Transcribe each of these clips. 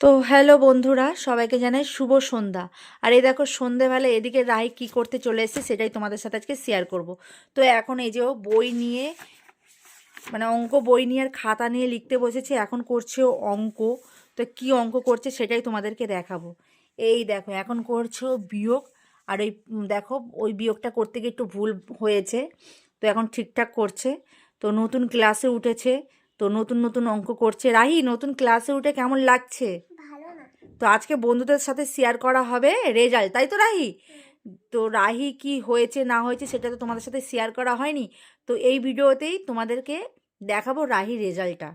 তো হ্যালো বন্ধুরা, সবাইকে জানাই শুভ সন্ধ্যা। আর এই দেখো সন্ধেবেলা এদিকে রাহি কি করতে চলে এসেছে সেটাই তোমাদের সাথে আজকে শেয়ার করব। তো এখন এই যে ও বই নিয়ে মানে অঙ্ক বই নিয়ে আর খাতা নিয়ে লিখতে বসেছে। এখন করছে ও অঙ্ক। তো কি অঙ্ক করছে সেটাই তোমাদেরকে দেখাবো। এই দেখো এখন করছে ও বিয়োগ। আর ওই দেখো ওই বিয়োগটা করতে গিয়ে একটু ভুল হয়েছে, তো এখন ঠিকঠাক করছে। তো নতুন ক্লাসে উঠেছে, তো নতুন নতুন অঙ্ক করছে। রাহি, নতুন ক্লাসে উঠে কেমন লাগছে? তো আজকে বন্ধুদের সাথে শেয়ার করা হবে রেজাল্ট, তাই তো রাহি? তো রাহি কি হয়েছে না হয়েছে সেটা তো তোমাদের সাথে শেয়ার করা হয়নি। তো এই ভিডিওতেই তোমাদেরকে দেখাবো রাহির রেজাল্টটা।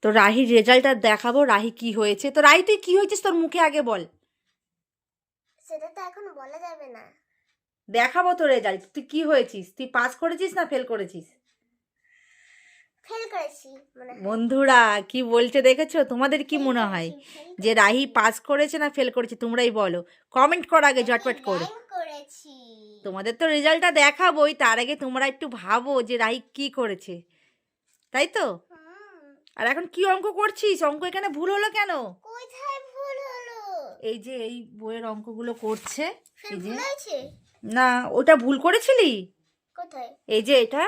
তো রাহির রেজাল্টটা দেখাবো রাহি কি হয়েছে। তো রাহি, তুই কি হয়েছিস তোর মুখে আগে বল। সেটা তো এখন বলা যাবে না। দেখাবো তো রেজাল্ট, তুই কি হয়েছিস, তুই পাস করেছিস না ফেল করেছিস? ফেল করেছি মনে হয়। বন্ধুরা কি বলছে দেখেছো? তোমাদের কি মনে হয় যে রাহি পাস করেছে না ফেল করেছে? তোমরাই বলো, কমেন্ট করো আগে ঝটপট করে। করেছি। তোমাদের তো রেজাল্টটা দেখাবোই, তার আগে তোমরা একটু ভাবো যে রাহি কি করেছে, তাই তো? আর এখন কি অঙ্ক করছিস? অঙ্ক এখানে ভুল হলো কেন? কোথায় ভুল হলো? এই যে এই বইয়ের অঙ্কগুলো করছে। এই যে ভুল হয়েছে? না, ওটা ভুল করেছিলি। কোথায়? এই যে এটা।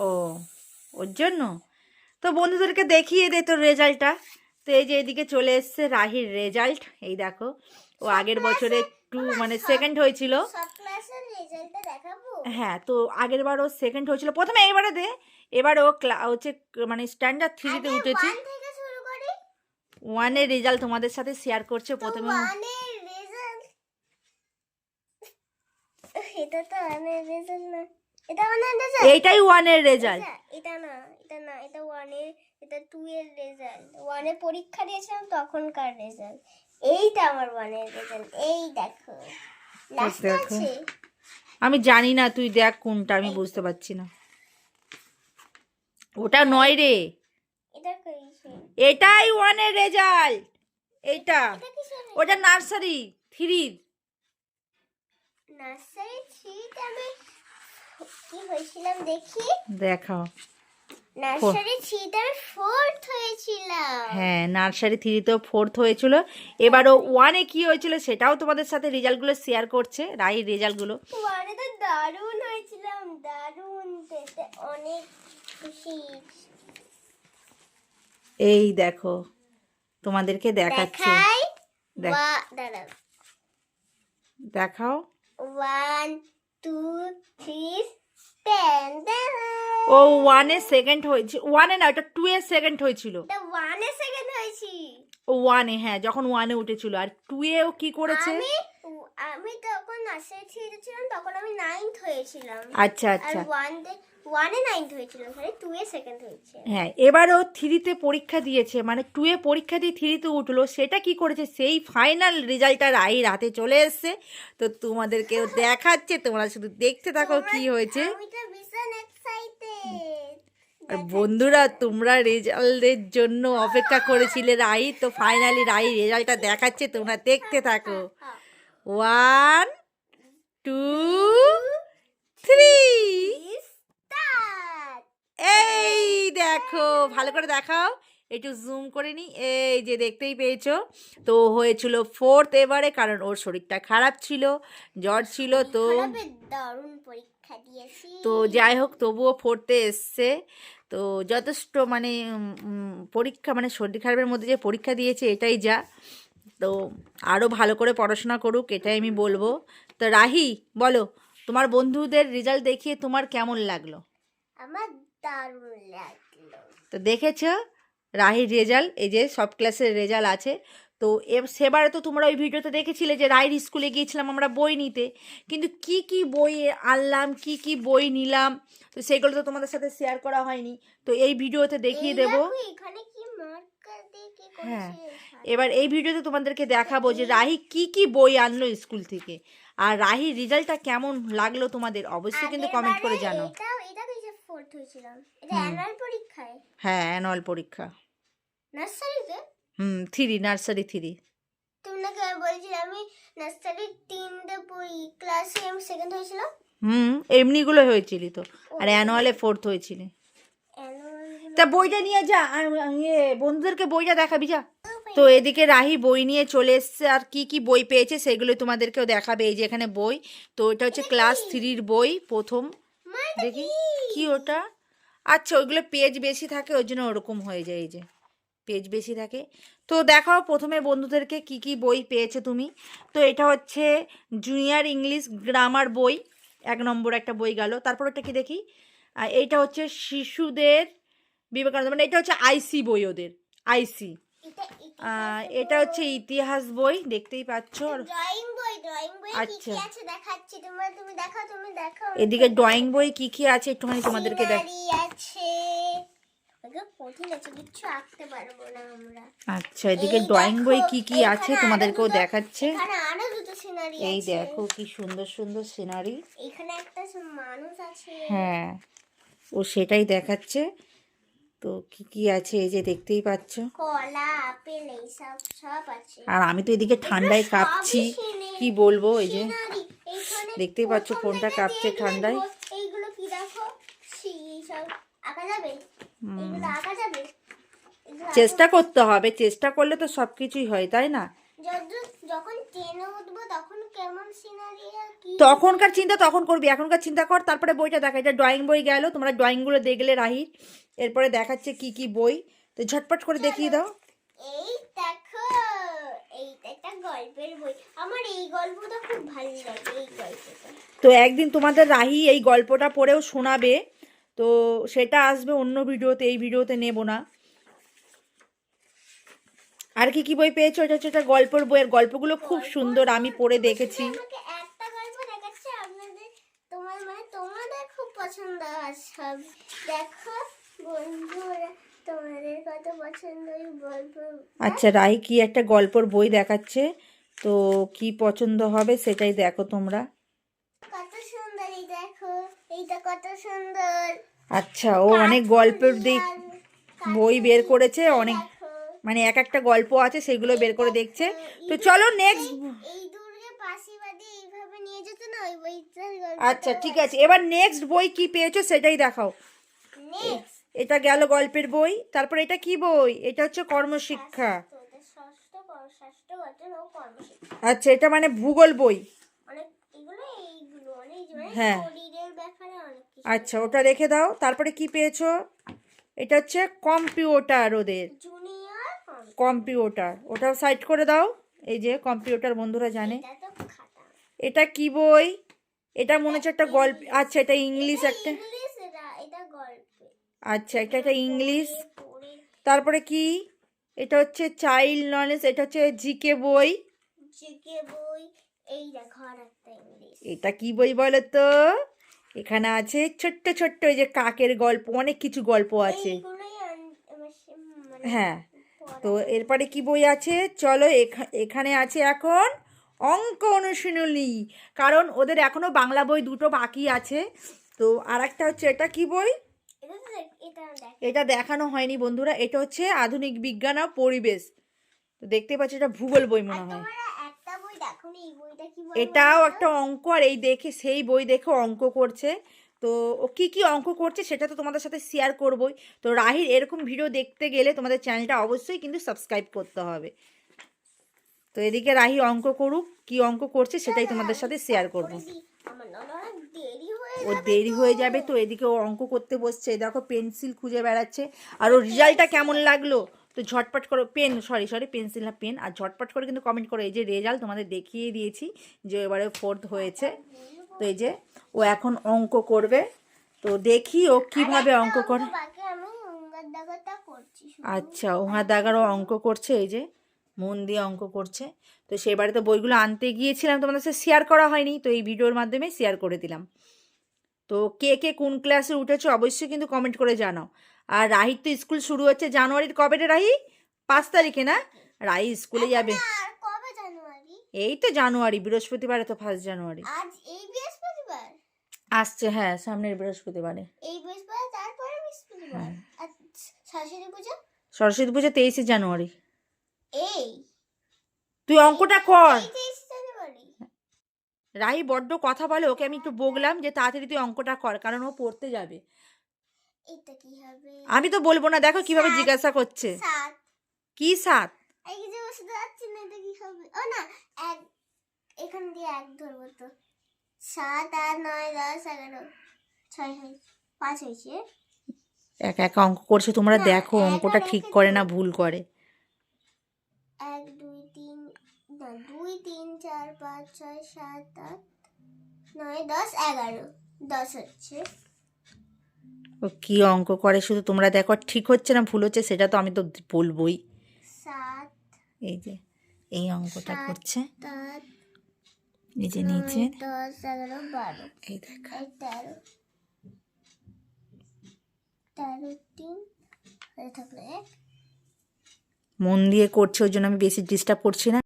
ও, ওর জন্য। তো বন্ধুদেরকে দেখিয়ে দে তোর রেজাল্টটা। তো এই যে এদিকে চলে এসছে রাহির রেজাল্ট। এই দেখো, ও আগের বছরে একটু মানে সেকেন্ড হয়েছিল। সব ক্লাসের রেজাল্টটা দেখাবো? হ্যাঁ, তো আগের বার ও সেকেন্ড হয়েছিল প্রথমে, এবারে দে। এবার ও হচ্ছে মানে স্ট্যান্ডার্ড থ্রিতে উঠেছে। 1 থেকে শুরু করি। ওয়ানের রেজাল্ট তোমাদের সাথে শেয়ার করছে প্রথমে। 1 এর রেজাল্ট। এটা তো 1 এর রেজাল্ট না। এটা 1 এর রেজাল্ট। এইটাই ওয়ানের রেজাল্ট। এটা না, এটা না, এটা 1 এর, এটা 2 এর রেজাল্ট। 1 এ পরীক্ষা দিয়েছিলাম তখনকার রেজাল্ট। এইটা আমার 1 এর রেজাল্ট। এই দেখো। লাস্ট দেখো, আছে। আমি জানি না, তুই দেখ কোনটা, আমি বুঝতে পারছি না। ওটা নয় রে, এটা কইছে। এটাই ওয়ানের রেজাল্ট। এইটা এটা কিসের? ওটা নার্সারি থ্রির। নার্সারি 3 তে আমি কি হয়েছিলাম দেখি। দেখাও। নার্সারি 3 তে আমি 4th হয়েছিলাম। হ্যাঁ, নার্সারি থ্রিতেও ফোর্থ হয়েছিল। এবারও ওয়ানে কি হয়েছিল সেটাও তোমাদের সাথে রেজাল্টগুলো শেয়ার করছে রাহির রেজাল্টগুলো। 1 এ তো দারুণ হয়েছিলাম, দারুণ। এতে অনেক খুশি। এই দেখো তোমাদেরকে দেখাচ্ছে। দেখাই। দেখ, দাঁড়াও। দেখাও। 1 2 3 10। ও ওয়ানে সেকেন্ড হয়েছে, ওয়ানে না, ওটা টু এ সেকেন্ড হয়েছিল। এটা 1 এ সেকেন্ড হয়েছি। ও ওয়ানে, হ্যাঁ, যখন ওয়ানে উঠেছিল। আর টু এও কি করেছে? আমি আমি তখন নার্সারি 3 তে ছিলাম, তখন আমি 9th হয়েছিলাম। আচ্ছা আর আচ্ছা। 1 এ 9th হয়েছিলাম, সরি 2 এ সেকেন্ড হয়েছে। হ্যাঁ, এবারও থ্রিতে পরীক্ষা দিয়েছে, মানে টু এ পরীক্ষা দিয়ে থ্রিতে উঠলো। সেটা কি করেছে, সেই ফাইনাল রেজাল্টটা রাহির হাতে চলে এসছে। তো তোমাদেরকেও দেখাচ্ছে, তোমরা শুধু দেখতে থাকো কি হয়েছে। আমি তো ভীষণ এক্সাইটেড। আর বন্ধুরা, তোমরা রেজাল্টের জন্য অপেক্ষা করেছিলে রাহি, তো ফাইনালি রাহি রেজাল্টটা দেখাচ্ছে, তোমরা দেখতে থাকো। 1 2 3। এই দেখো, ভালো করে দেখাও, একটু জুম করে নি। এই যে দেখতেই পেয়েছো, তো হয়েছিল ফোর্থ এবারে, কারণ ওর শরীরটা খারাপ ছিল, জ্বর ছিল। তো দারুণ পরীক্ষা দিয়েছি। তো যাই হোক, তবুও ফোর্থে এসছে। তো যথেষ্ট মানে পরীক্ষা মানে শরীর খারাপের মধ্যে যে পরীক্ষা দিয়েছে এটাই যা। তো আরও ভালো করে পড়াশোনা করুক, এটাই আমি বলবো। তো রাহি, বলো, তোমার বন্ধুদের রেজাল্ট দেখিয়ে তোমার কেমন লাগলো? আমার দারুণ লাগলো। তো দেখেছো রাহির রেজাল্ট, এই যে সব ক্লাসের রেজাল্ট আছে। তো সেবারে তো তোমরা ওই ভিডিওতে দেখেছিলে যে রাহির স্কুলে গিয়েছিলাম আমরা বই নিতে, কিন্তু কি কি বই আনলাম, কি কি বই নিলাম, তো সেগুলো তো তোমাদের সাথে শেয়ার করা হয়নি। তো এই ভিডিওতে দেখিয়ে দেবো। এখানে কি মার্কার দিয়ে কি হ্যাঁ, করেছে? এবার এই ভিডিওতে তোমাদেরকে দেখাবো যে রাহি কি কি বই আনলো স্কুল থেকে। আর রাহির রেজাল্টটা কেমন লাগলো তোমাদের অবশ্যই কিন্তু কমেন্ট করে জানো। এটা কিসে 4th হয়েছিলাম? এটা অ্যানুয়াল পরীক্ষায়? হ্যাঁ, অ্যানুয়াল পরীক্ষা। নার্সারিতে? Three, nursery three. তুমি নাকি বলছিলে আমি নার্সারি 3 তে পড়ি, ক্লাসে আমি সেকেন্ড হয়েছিলাম। এমনিগুলো হয়েছিলি তো, আর অ্যানুয়ালে ফোর্থ হয়েছিলি। অ্যানুয়াল তা বইটা নিয়ে যা, আর ইয়ে বন্ধুদেরকে বইটা দেখাবি যা। তো এদিকে রাহি বই নিয়ে চলে এসছে, আর কি কি বই পেয়েছে সেগুলো তোমাদেরকেও দেখাবে। এই যে এখানে বই, তো এটা হচ্ছে ক্লাস 3-র বই প্রথম। দেখি কি ওটা, আচ্ছা ওইগুলো পেজ বেশি থাকে ওই জন্য ওরকম হয়ে যায়, এই যে পেজ বেশি থাকে। তো দেখাও প্রথমে বন্ধুদেরকে কি কি বই পেয়েছো তুমি। তো এটা হচ্ছে জুনিয়র ইংলিশ গ্রামার বই, 1 নম্বর একটা বই গেল। তারপর ওটা কি দেখি, এইটা হচ্ছে শিশুদের বিবেকানন্দ, মানে এটা হচ্ছে আইসি বই, ওদের আইসি। এটা হচ্ছে ইতিহাস বই, দেখতেই পাচ্ছ। ড্রয়িং বই কি আচ্ছা, কি আছে দেখাচ্ছি, তুমি দেখাও। এদিকে ড্রয়িং বই কি কি আছে একটুখানি তোমাদেরকে দেখ। সিনারি আছে, ওগুলো কঠিন আছে, কিচ্ছু আঁকতে পারবো না আমরা। আচ্ছা, এদিকে এই ড্রয়িং বই দেখো, কি কি আছে এখানে আরো তোমাদেরকেও দুটো- দেখাচ্ছে। এখানে আরো দুটো সিনারি এই আছে। দেখো কি সুন্দর সুন্দর সিনারি। এখানে একটা মানুষ আছে। হ্যাঁ, ও সেটাই দেখাচ্ছে। তো কি কি আছে এই যে দেখতেই পাচ্ছ। কলা, আপেল এইসব সব আছে। আর আমি তো এদিকে ঠান্ডায় কাঁপছি, কি বলবো। এই যে সিনারি এইখানে দেখতেই পাচ্ছ প্রথম কোনটা থেকে কাঁপছে দেখবে ঠান্ডায়। এইগুলো কি দেখো, সব আঁকা যাবে, এগুলো আঁকা যাবে, এগুলো চেষ্টা করতে হবে, চেষ্টা করলে তো সব কিছুই হয়, তাই না? যখন ট্রেনে উঠবো তখন কেমন সিনারি আর কি, তখনকার চিন্তা তখন করবি, এখনকার চিন্তা কর। তারপরে বইটা দেখা, এটা ড্রয়িং বই গেল, তোমরা ড্রয়িংগুলো দেখলে রাহির। এরপরে দেখাচ্ছে কি কি বই, তো ঝটপট করে দেখিয়ে দাও। এই দেখো, এইটা একটা গল্পের বই, আমার এই গল্পটা খুব ভালো লাগে, এই গল্পটা। তো একদিন তোমাদের রাহি এই গল্পটা পড়েও শোনাবে, তো সেটা আসবে অন্য ভিডিওতে, এই ভিডিওতে নেব না। আর কি কি বই পেয়েছো? এটা হচ্ছে একটা গল্পের বইয়ের, গল্পগুলো খুব সুন্দর, আমি পড়ে দেখেছি। আমাকে একটা গল্প দেখাচ্ছে, আপনাদের তোমাদের খুব পছন্দ সব। দেখো বন্ধুরা, তোমাদের কত পছন্দ এই গল্প। আচ্ছা, রাহি কি একটা গল্পের বই দেখাচ্ছে, তো কি পছন্দ হবে সেটাই দেখো তোমরা। কত সুন্দর, এই দেখো, এইটা কত সুন্দর। আচ্ছা, ও অনেক গল্পের বই বের করেছে, অনেক, মানে এক একটা গল্প আছে সেগুলো বের করে দেখছে। তো চলো নেক্সট। এই দুর্গে পাশিবাদী এইভাবে নিয়ে যেত না, ওই বইটার আচ্ছা ঠিক আছে, এবার নেক্সট বই কি পেয়েছো সেটাই দেখাও। নেক্সট এটা গেল গল্পের বই, তারপর এটা কি বই? এটা হচ্ছে কর্মশিক্ষা। ষষ্ঠ বছর ও কর্মশিক্ষা। আচ্ছা, এটা মানে ভূগোল বই। অনেক এইগুলো অনেক হ্যাঁ, শরীরের ব্যাপারে অনেক কিছু। আচ্ছা ওটা রেখে দাও। তারপরে কি পেয়েছো? এটা হচ্ছে কম্পিউটার, ওদের জুনিয়র কম্পিউটার, ওটাও সাইড করে দাও। এই যে কম্পিউটার বন্ধুরা জানে। এটা তো খাতা। এটা কি বই? এটা মনে হচ্ছে একটা গল্প। আচ্ছা, এটা ইংলিশ একটা। ইংলিশ, এটা গল্প। আচ্ছা, এটা ইংলিশ। পড়ে তারপরে কি? এটা হচ্ছে চাইল্ড নলেজ, এটা হচ্ছে জিকে বই। জিকে বই। এই দেখো আর একটা ইংলিশ। এটা কি বই বলো তো? এখানে আছে ছোট্ট ছোট্ট ওই যে কাকের গল্প, অনেক কিছু গল্প আছে। এইগুলোই মানে হ্যাঁ, তো পড়া। এরপরে কি বই আছে চলো, এখানে আছে এখন অঙ্ক অনুশীলনী, কারণ ওদের এখনো বাংলা বই দুটো বাকি আছে। তো আর একটা হচ্ছে, এটা কি বই? এটা দেখ, এটা দেখানো হয়নি বন্ধুরা, এটা হচ্ছে আধুনিক বিজ্ঞান আর পরিবেশ। তো দেখতে পাচ্ছি এটা ভূগোল বই মনে হয়। তোমরা একটা বই দেখোনি, এই বইটা কি বই এটাও একটা অঙ্ক, আর এই দেখে সেই বই দেখে অঙ্ক করছে। তো ও কি কি অঙ্ক করছে সেটা তো তোমাদের সাথে শেয়ার করবই। তো রাহির এরকম ভিডিও দেখতে গেলে তোমাদের চ্যানেলটা অবশ্যই কিন্তু সাবস্ক্রাইব করতে হবে। তো এদিকে রাহি অঙ্ক করুক, কি অঙ্ক করছে সেটাই তোমাদের সাথে শেয়ার করব। আমার না অনেক দেরি হয়ে ও যাবে দেরি হয়ে যাবে, তো এদিকে ও অঙ্ক করতে বসছে, দেখো পেন্সিল খুঁজে বেড়াচ্ছে। আর ওর রেজাল্টটা কেমন লাগলো তো ঝটপট করো, সরি পেন্সিল না পেন, আর ঝটপট করে কিন্তু কমেন্ট করো। এই যে রেজাল্ট তোমাদের দেখিয়ে দিয়েছি যে এবারে 4th হয়েছে। তো এই যে ও এখন অঙ্ক করবে, তো দেখি ও কিভাবে অঙ্ক করে। বাকি আমি উঙ্গার দাগাটা করছি শুধু। আচ্ছা, ওহা দাগারও অঙ্ক করছে, এই যে মন দিয়ে অঙ্ক করছে। তো সেবারে তো বইগুলো আনতে গিয়েছিলাম, তোমাদের সাথে শেয়ার করা হয়নি, তো এই ভিডিওর মাধ্যমে শেয়ার করে দিলাম। তো কে কে কোন ক্লাসে উঠেছো অবশ্যই কিন্তু কমেন্ট করে জানাও। আর রাহির তো স্কুল শুরু হচ্ছে জানুয়ারির কবে রে রাহি? 5 তারিখে না? রাহি স্কুলে যাবে আর কবে জানুয়ারি? এই তো জানুয়ারি, বৃহস্পতিবারে তো 1 জানুয়ারি আজ এই বৃহস্পতিবার। আসছে। হ্যাঁ, সামনের বৃহস্পতিবারে। এই বৃহস্পতিবার, তারপরে বৃহস্পতিবার। আর সরস্বতী পূজা? সরস্বতী পুজো 23 জানুয়ারি। এই তুই অঙ্কটা কর। 23 জানুয়ারি। রাহি বড্ড কথা বলে, ওকে আমি একটু বললাম যে তাড়াতাড়ি তুই অঙ্কটা কর, কারণ ও পড়তে যাবে। এটা কি হবে? আমি তো বলবো না, দেখো কিভাবে 7 জিজ্ঞাসা করছে। 7 কি 7? এই যে বুঝতে পারছি না এটা কি হবে। ও না, এক এখান দিয়ে এক ধরবো তো। 7 8 9 10 11 6 হয়েছে, 5 হয়েছে। একা একা অঙ্ক করছে, তোমরা না, দেখো এক অঙ্কটা আর ঠিক একে করে না দুই। ভুল করে। 1 2 3 না 2 3 4 5 6 7 8 9 10 11 10 হচ্ছে। ও কি অঙ্ক করে শুধু তোমরা দেখো, ঠিক হচ্ছে না ভুল হচ্ছে সেটা তো আমি তো বলবোই। 7 এই যে এই অঙ্কটা 7 করছে, 8 এই যে 9 নিচে 10 11 12 এই দেখো। 13 13 3 হয়ে থাকলে 1। মন দিয়ে করছে ওই জন্য আমি বেশি ডিস্টার্ব করছি না।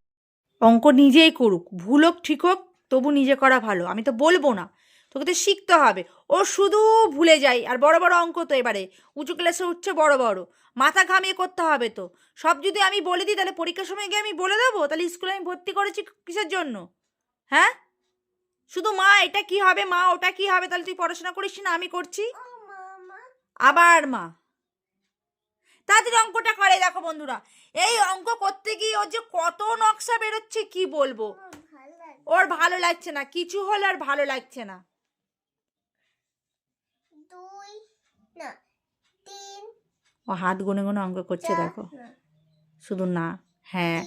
অঙ্ক নিজেই করুক, ভুল হোক ঠিক হোক, তবু নিজে করা ভালো, আমি তো বলবো না। তোকে তো শিখতে হবে। ও শুধু ভুলে যায়, আর বড় বড় অঙ্ক তো এবারে উঁচু ক্লাসে উঠছে বড় বড়, মাথা ঘামিয়ে করতে হবে তো। সব যদি আমি বলে দিই তাহলে পরীক্ষার সময় গিয়ে আমি বলে দেবো? তাহলে স্কুলে আমি ভর্তি করেছি কিসের জন্য? হ্যাঁ, শুধু মা এটা কি হবে, মা ওটা কি হবে, তাহলে তুই পড়াশোনা করিস না, আমি করছি। ও মামা আবার মা তাদের অঙ্কটা করে দেখো বন্ধুরা, এই অঙ্ক করতে গিয়ে ওর যে কত নকশা বেরোচ্ছে কি বলবো। আমার ভালো লাগে। ওর ভালো লাগছে না, কিছু হলে আর ভালো লাগছে না। 2 না 3 ও হাত গুনে গুনে অঙ্ক করছে 4 দেখো, না শুধু না। হ্যাঁ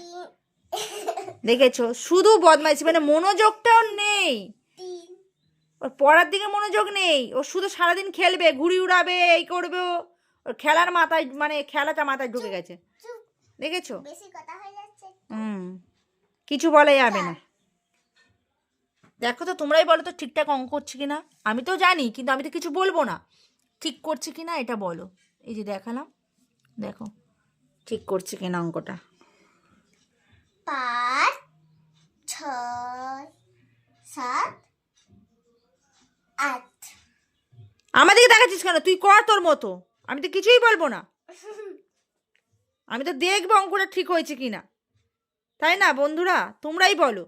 3 দেখেছো, শুধু বদমাইশি, মানে মনোযোগটাও নেই, 3 ওর পড়ার দিকে মনোযোগ নেই। ও শুধু সারাদিন খেলবে, ঘুড়ি উড়াবে, এই করবে ওর খেলার মাথায়, মানে খেলাটা মাথায় ঢুকে গেছে, চুপ, দেখেছো? বেশি কথা হয়ে যাচ্ছে। কিছু বলা যাবে না। দেখো তো তোমরাই বলো তো ঠিকঠাক অঙ্ক করছি কিনা। আমি তো জানি, কিন্তু আমি তো কিছু বলবো না। ঠিক করছি কিনা এটা বলো। এই যে দেখালাম, দেখো ঠিক করছি কিনা অঙ্কটা। 5 6 7 8 আমাদেরকে দেখাচ্ছিস কেন? তুই কর তোর মতো, আমি তো কিছুই বলবো না। আমি তো দেখবো অঙ্কটা ঠিক হয়েছে কিনা, তাই না বন্ধুরা? তোমরাই বলো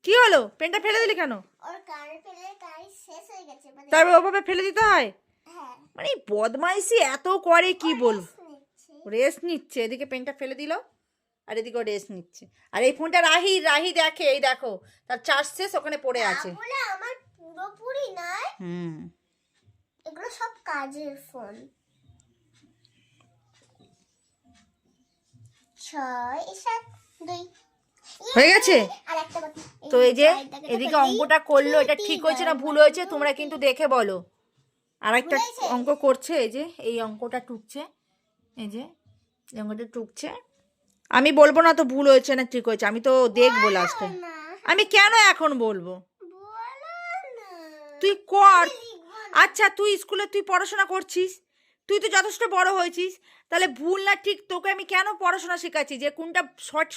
কি হলো, পেনটা ফেলে দিলি কেন? ওর কানে ফেলে কাজ শেষ হয়ে গেছে মানে। তারপর ওভাবে ফেলে দিতে হয়? হ্যাঁ মানে এই বদমাইশি এত করে কি বলবো। নিচ্ছে। রেস্ট নিচ্ছে, এদিকে পেনটা ফেলে দিল আর এদিকে রেস্ট নিচ্ছে। আর এই ফোনটা রাহি রাহি দেখে, এই দেখো তার চার্জ শেষ, ওখানে পড়ে আছে। বলে আমার পুরোপুরি নাই, এগুলো সব কাজের ফোন। 6 7 2 হয়ে গেছে। আর একটা বাকি। তো এই যে এদিকে অঙ্কটা করলো, এটা ঠিক হয়েছে না ভুল হয়েছে তোমরা কিন্তু দেখে বলো। আর একটা অঙ্ক করছে, এই যে এই অঙ্কটা টুকছে, এই যে এই অঙ্কটা টুকছে। আমি বলবো না তো ভুল হয়েছে না ঠিক হয়েছে, আমি তো দেখবো লাস্টে। না আমি কেন এখন বলবো? বলো না, তুই কর। লিখবো না। আচ্ছা তুই স্কুলে তুই পড়াশোনা করছিস, তুই তো যথেষ্ট বড় হয়েছিস, তাহলে ভুল না ঠিক তোকে আমি কেন পড়াশোনা শেখাচ্ছি যে কোনটা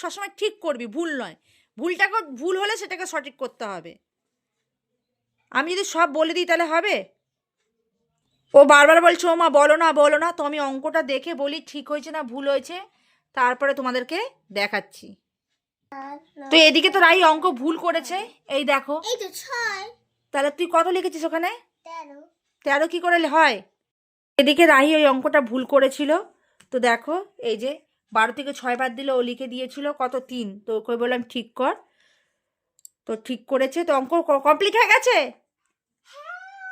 সবসময় ঠিক করবি, ভুল নয়। ভুলটাকে, ভুল হলে সেটাকে সঠিক করতে হবে। আমি যদি সব বলে দিই তাহলে হবে? ও বারবার বলছে ও মা বলো না বলো না, তো আমি অঙ্কটা দেখে বলি ঠিক হয়েছে না ভুল হয়েছে, তারপরে তোমাদেরকে দেখাচ্ছি। তো এদিকে তো রাই অঙ্ক ভুল করেছে, এই দেখো। এই তো 6 তাহলে তুই কত লিখেছিস ওখানে? 13 13 কি করে হয়? এদিকে রাহি ওই অঙ্কটা ভুল করেছিল, তো দেখো এই যে 12 থেকে 6 বাদ দিলে ও লিখে দিয়েছিল কত 3, তো ওকে বললাম ঠিক কর, তো ঠিক করেছে, তো অঙ্ক কমপ্লিট হয়ে গেছে।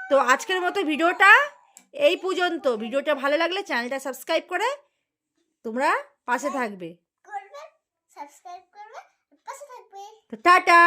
তো আজকের মতো ভিডিওটা এই পর্যন্ত। ভিডিওটা ভালো লাগলে চ্যানেলটা সাবস্ক্রাইব করে তোমরা পাশে থাকবে। করবে, সাবস্ক্রাইব করবে, পাশে থাকবে। তো টাটা।